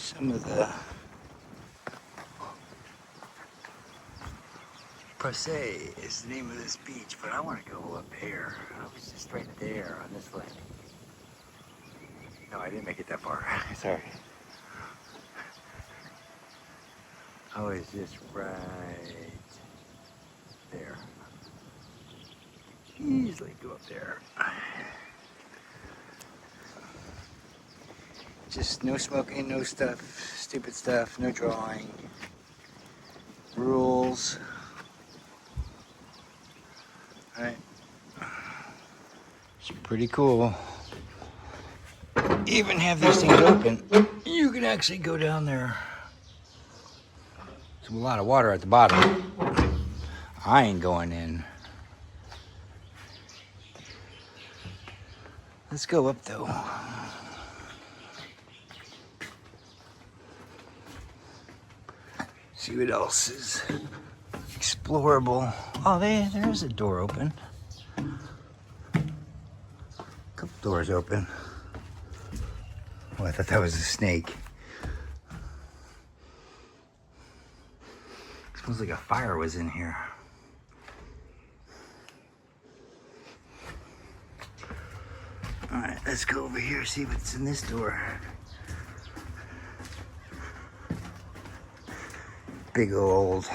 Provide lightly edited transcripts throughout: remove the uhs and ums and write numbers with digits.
Some of the Prase is the name of this beach, but I want to go up there. I was just right there on this lake. No, I didn't make it that far. Sorry. I was just right there. Easily go up there. Just no smoking, no stuff, stupid stuff, no drawing. Rules. Alright. It's pretty cool. Even have these things open, you can actually go down there. There's a lot of water at the bottom. I ain't going in. Let's go up though. See what else is explorable. Oh, there's a door open. A couple doors open. Oh, I thought that was a snake. Smells like a fire was in here. All right, let's go over here, see what's in this door. Big old,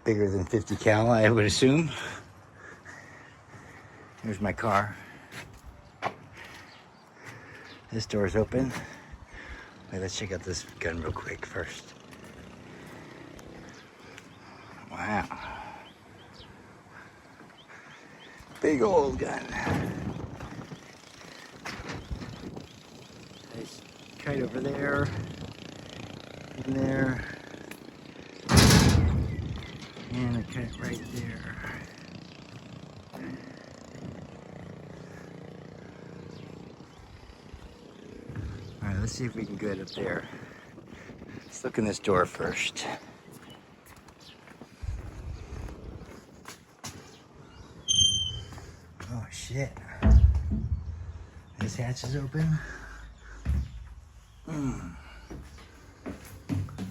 bigger than 50 cal, I would assume. Here's my car. This door's open. Wait, let's check out this gun real quick first. Wow. Big old gun. Nice kite over there. In there. And a kite right there. Alright, let's see if we can get up there. Let's look in this door first. Oh shit. This hatch is open.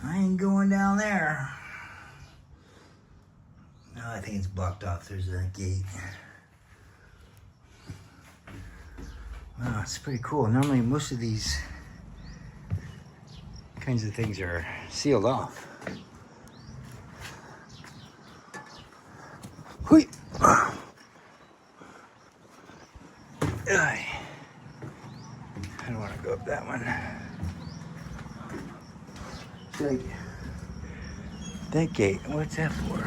I ain't going down there. No, I think it's blocked off. There's a gate. Wow, it's pretty cool. Normally most of these kinds of things are sealed off. Hui! I don't want to go up that one. Like, that gate, what's that for?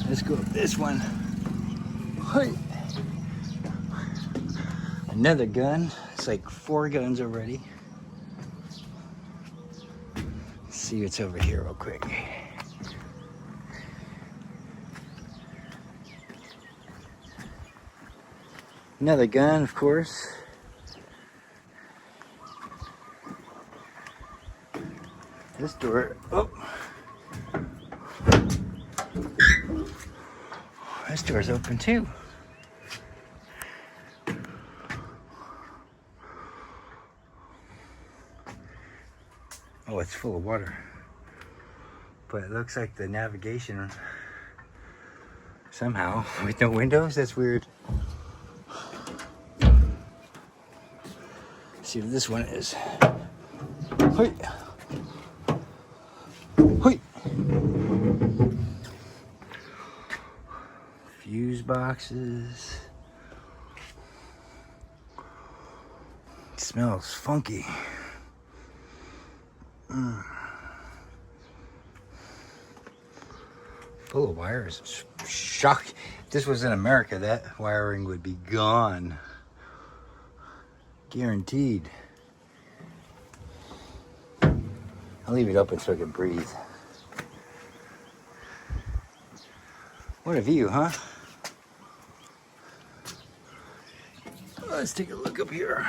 Let's go up this one. Hey. Another gun. It's like 4 guns already. Let's see what's over here real quick. Another gun, of course. This door, oh. This door's open too. Oh, it's full of water. But it looks like the navigation somehow with no windows. That's weird. Let's see what this one is. Hey. Hey. Fuse boxes. It smells funky. Full of wires. Shock. If this was in America, that wiring would be gone. Guaranteed. I'll leave it open so I can breathe. What a view, huh? Let's take a look up here.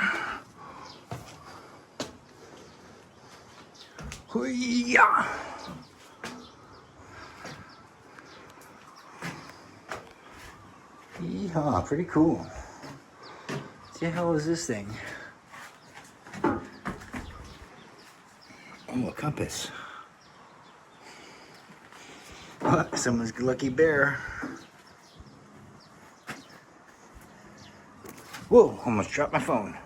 Hoo-yah! Yeehaw, pretty cool. Let's The hell is this thing? Oh, a compass. Oh, someone's lucky bear. Whoa, almost dropped my phone.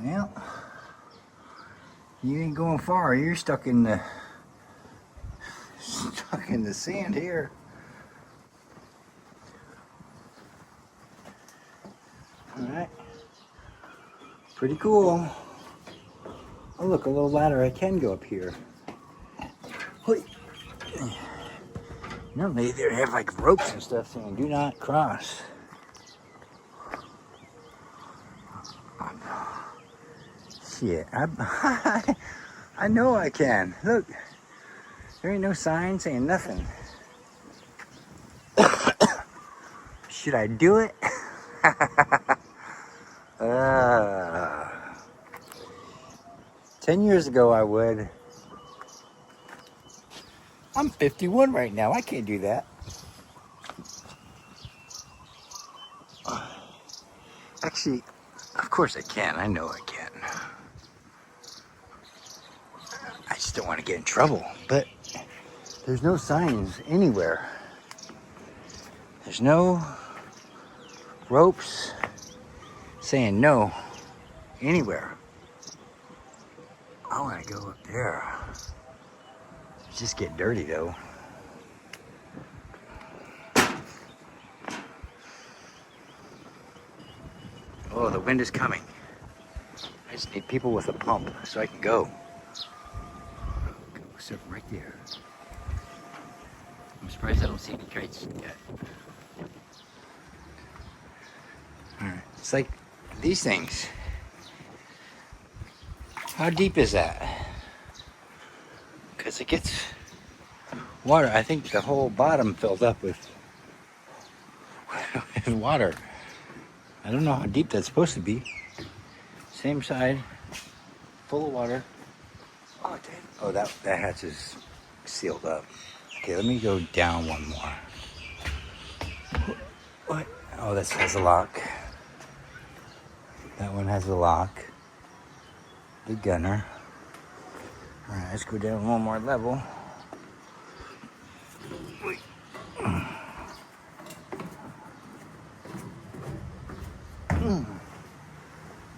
Well, you ain't going far. You're stuck in the sand here. All right, pretty cool. Oh look, a little ladder. I can go up here. Wait. Normally they have like ropes and stuff saying do not cross. Shit, I know I can. Look, there ain't no sign saying nothing. Should I do it? 10 years ago I would. I'm 51 right now. I can't do that. Actually, of course I can. I know I can. I just don't want to get in trouble. But there's no signs anywhere. There's no ropes saying no anywhere. I want to go up there. Just get dirty though. Oh, the wind is coming. I just need people with a pump so I can go. So right there. I'm surprised I don't see any kites yet. Alright, it's like these things. How deep is that? Because it gets water. I think the whole bottom filled up with water. I don't know how deep that's supposed to be. Same side, full of water. Oh, damn. Oh, that hatch is sealed up. Okay, let me go down one more. What? Oh, this has a lock. That one has a lock. The gunner. All right, let's go down one more level. Wait.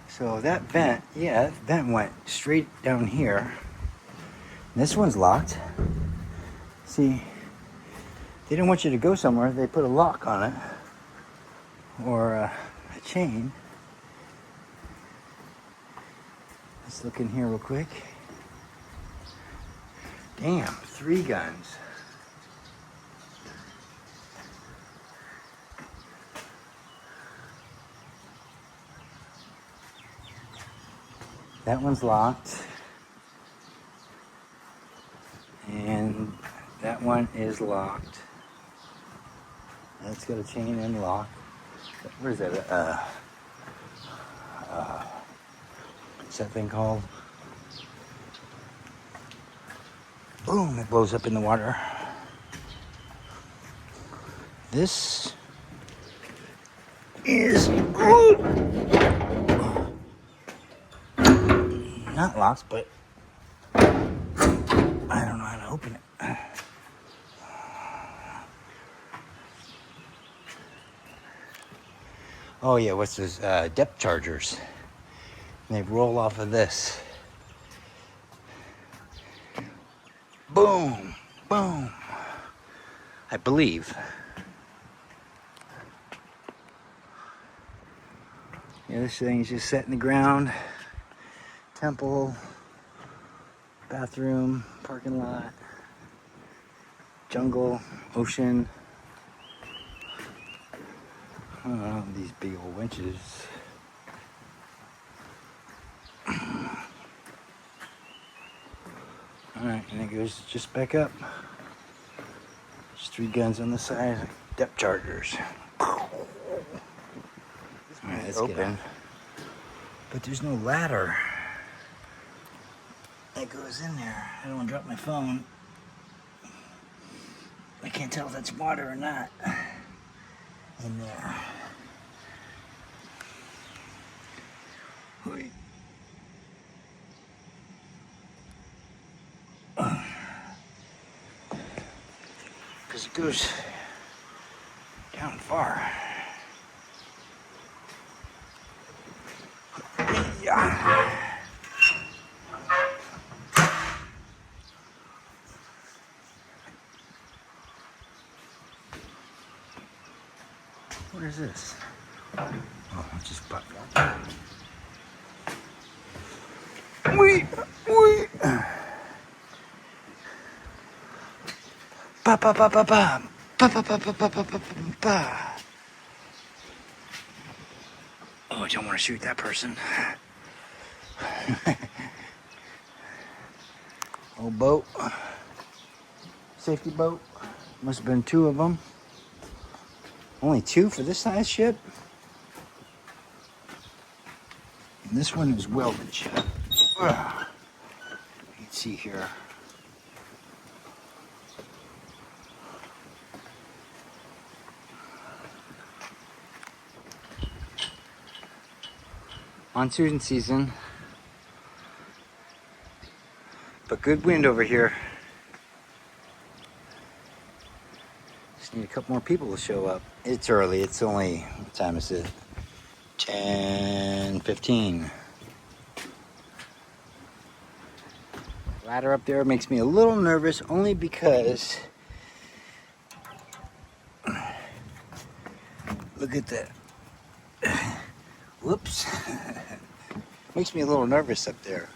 So that vent, yeah, that vent went straight down here. This one's locked. See, they didn't want you to go somewhere. They put a lock on it or a chain. Let's look in here real quick. Damn, 3 guns. That one's locked. And that one is locked. That's got a chain and lock. What is that? What's that thing called? Boom, it blows up in the water. This is not locked, but I don't know how to open it. Oh yeah, what's this? Depth chargers. And they roll off of this. Boom, boom. I believe. Yeah, this thing is just set in the ground. Temple, bathroom, parking lot, jungle, ocean. Oh, these big old winches. Alright, and it goes just back up. There's 3 guns on the side, depth chargers. Alright, let's open. Get in. But there's no ladder that goes in there. I don't want to drop my phone. I can't tell if that's water or not in there. Because it goes down far. Yeah. What is this? Oh, it's just butt. Wait. Ba ba ba ba ba. Ba ba ba ba ba ba ba ba. Oh, I don't want to shoot that person. Old boat. Safety boat. Must have been 2 of them. Only 2 for this size ship. And this one is welded shut. You can see here. Monsoon season. But good wind over here. Just need a couple more people to show up. It's early. It's only, what time is it? 10:15. Ladder up there makes me a little nervous only because look at that. Whoops. Makes me a little nervous up there.